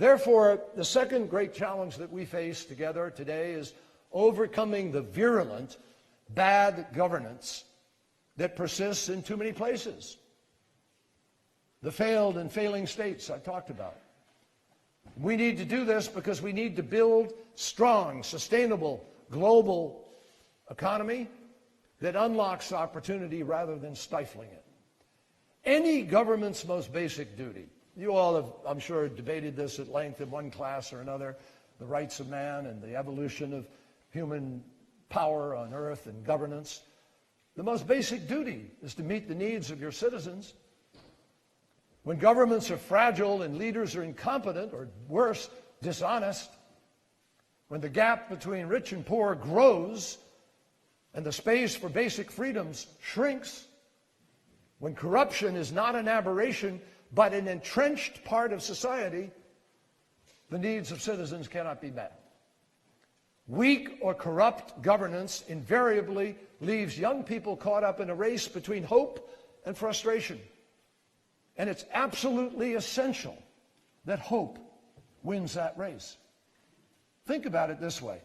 Therefore, the second great challenge that we face together today is overcoming the virulent bad governance that persists in too many places. The failed and failing states I talked about. We need to do this because we need to build strong, sustainable, global economy that unlocks opportunity rather than stifling it. Any government's most basic duty, you all have, I'm sure, debated this at length in one class or another, the rights of man and the evolution of human power on earth and governance. The most basic duty is to meet the needs of your citizens. When governments are fragile and leaders are incompetent, or worse, dishonest, when the gap between rich and poor grows and the space for basic freedoms shrinks, when corruption is not an aberration but an entrenched part of society, the needs of citizens cannot be met. Weak or corrupt governance invariably leaves young people caught up in a race between hope and frustration. And it's absolutely essential that hope wins that race. Think about it this way.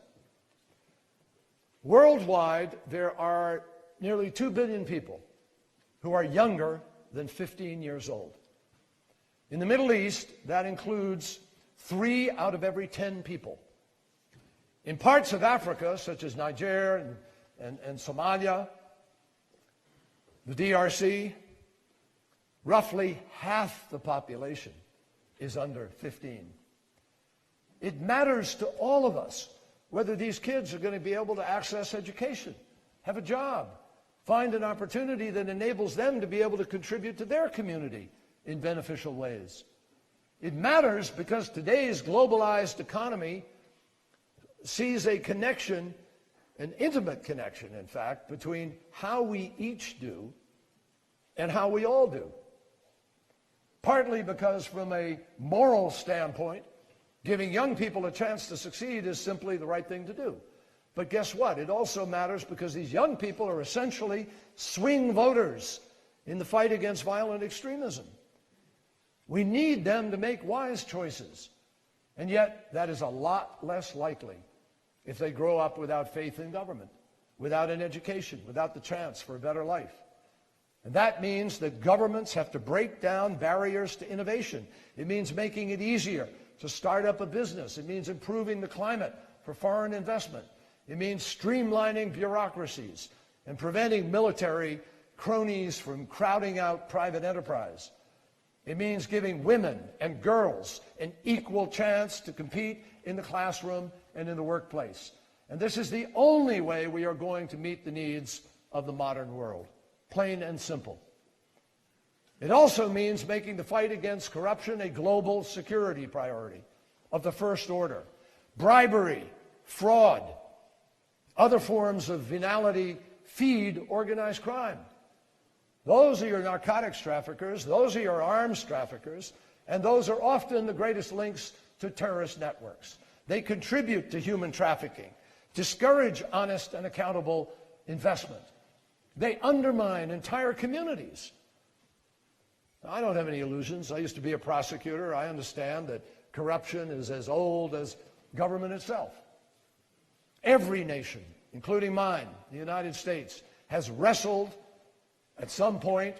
Worldwide, there are nearly 2 billion people who are younger than 15 years old. In the Middle East, that includes 3 out of every 10 people. In parts of Africa, such as Niger and Somalia, the DRC, roughly half the population is under 15. It matters to all of us whether these kids are going to be able to access education, have a job, find an opportunity that enables them to be able to contribute to their community in beneficial ways. It matters because today's globalized economy sees a connection, an intimate connection, in fact, between how we each do and how we all do. Partly because from a moral standpoint, giving young people a chance to succeed is simply the right thing to do. But guess what? It also matters because these young people are essentially swing voters in the fight against violent extremism. We need them to make wise choices. And yet, that is a lot less likely if they grow up without faith in government, without an education, without the chance for a better life. And that means that governments have to break down barriers to innovation. It means making it easier to start up a business. It means improving the climate for foreign investment. It means streamlining bureaucracies and preventing military cronies from crowding out private enterprise. It means giving women and girls an equal chance to compete in the classroom and in the workplace. And this is the only way we are going to meet the needs of the modern world. Plain and simple. It also means making the fight against corruption a global security priority of the first order. Bribery, fraud, other forms of venality feed organized crime. Those are your narcotics traffickers, those are your arms traffickers, and those are often the greatest links to terrorist networks. They contribute to human trafficking, discourage honest and accountable investment. They undermine entire communities. I don't have any illusions. I used to be a prosecutor. I understand that corruption is as old as government itself. Every nation, including mine, the United States, has wrestled at some point,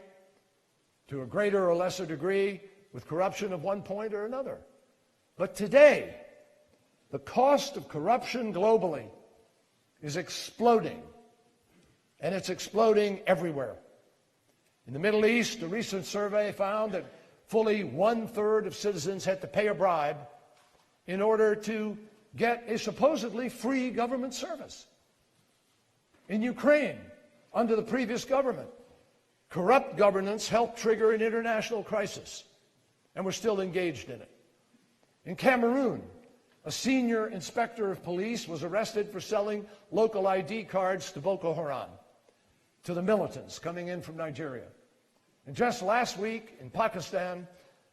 to a greater or lesser degree, with corruption of one point or another. But today, the cost of corruption globally is exploding, and it's exploding everywhere. In the Middle East, a recent survey found that fully 1/3 of citizens had to pay a bribe in order to get a supposedly free government service. In Ukraine, under the previous government, corrupt governance helped trigger an international crisis, and we're still engaged in it. In Cameroon, a senior inspector of police was arrested for selling local ID cards to Boko Haram, to the militants coming in from Nigeria. And just last week in Pakistan,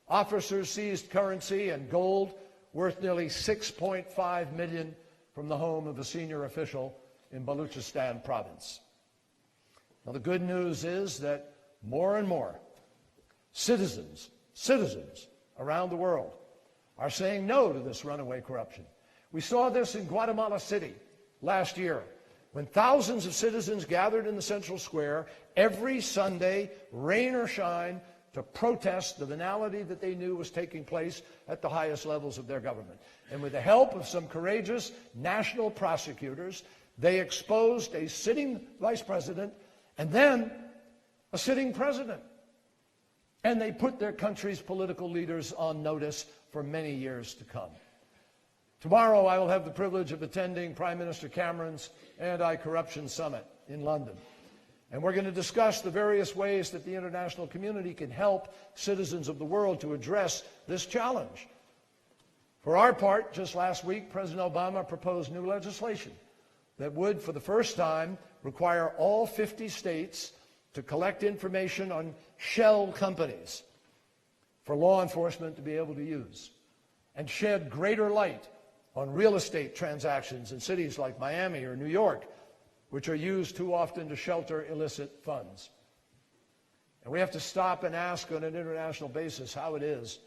officers seized currency and gold worth nearly $6.5 million from the home of a senior official in Baluchistan province. Now, the good news is that more and more citizens around the world are saying no to this runaway corruption. We saw this in Guatemala City last year, when thousands of citizens gathered in the central square every Sunday, rain or shine, to protest the venality that they knew was taking place at the highest levels of their government. And with the help of some courageous national prosecutors, they exposed a sitting vice president and then a sitting president. And they put their country's political leaders on notice for many years to come. Tomorrow, I will have the privilege of attending Prime Minister Cameron's Anti-Corruption Summit in London. And we're going to discuss the various ways that the international community can help citizens of the world to address this challenge. For our part, just last week, President Obama proposed new legislation that would, for the first time, require all 50 states to collect information on shell companies for law enforcement to be able to use, and shed greater light on real estate transactions in cities like Miami or New York, which are used too often to shelter illicit funds. And we have to stop and ask on an international basis how it is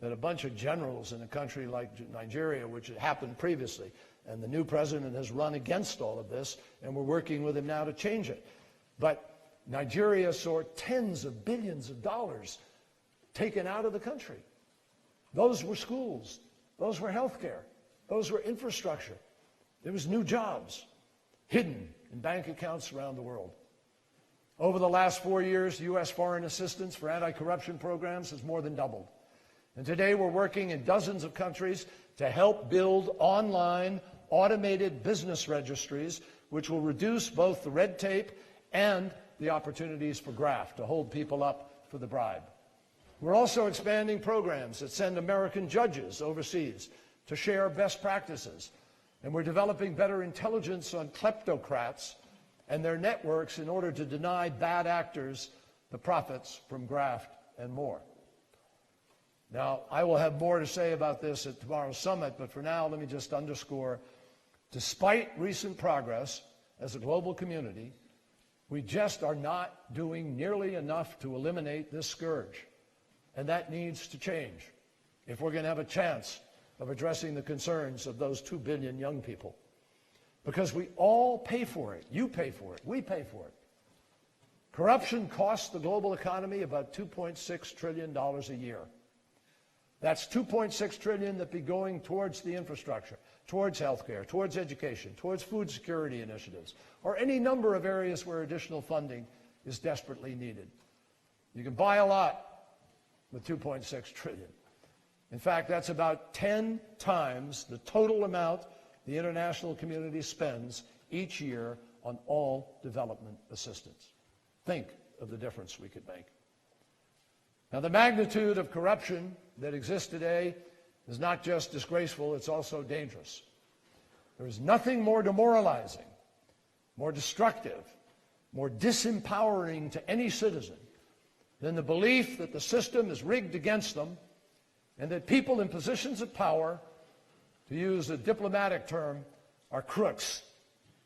that a bunch of generals in a country like Nigeria, which had happened previously, and the new president has run against all of this, and we're working with him now to change it. But Nigeria saw tens of billions of dollars taken out of the country. Those were schools. Those were health care. Those were infrastructure. There was new jobs hidden in bank accounts around the world. Over the last 4 years, U.S. foreign assistance for anti-corruption programs has more than doubled. And today we're working in dozens of countries to help build online automated business registries, which will reduce both the red tape and the opportunities for graft, to hold people up for the bribe. We're also expanding programs that send American judges overseas to share best practices. And we're developing better intelligence on kleptocrats and their networks in order to deny bad actors the profits from graft and more. Now, I will have more to say about this at tomorrow's summit, but for now, let me just underscore, despite recent progress as a global community, we just are not doing nearly enough to eliminate this scourge. And that needs to change if we're going to have a chance of addressing the concerns of those 2 billion young people. Because we all pay for it. You pay for it. We pay for it. Corruption costs the global economy about $2.6 trillion a year. That's $2.6 trillion that be going towards the infrastructure, towards healthcare, towards education, towards food security initiatives, or any number of areas where additional funding is desperately needed. You can buy a lot with $2.6 trillion. In fact, that's about 10 times the total amount the international community spends each year on all development assistance. Think of the difference we could make. Now, the magnitude of corruption that exists today is not just disgraceful, it's also dangerous. There is nothing more demoralizing, more destructive, more disempowering to any citizen than the belief that the system is rigged against them and that people in positions of power, to use a diplomatic term, are crooks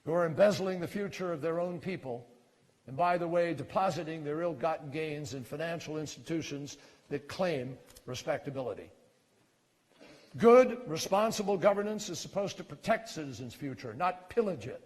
who are embezzling the future of their own people and, by the way, depositing their ill-gotten gains in financial institutions that claim respectability. Good, responsible governance is supposed to protect citizens' future, not pillage it.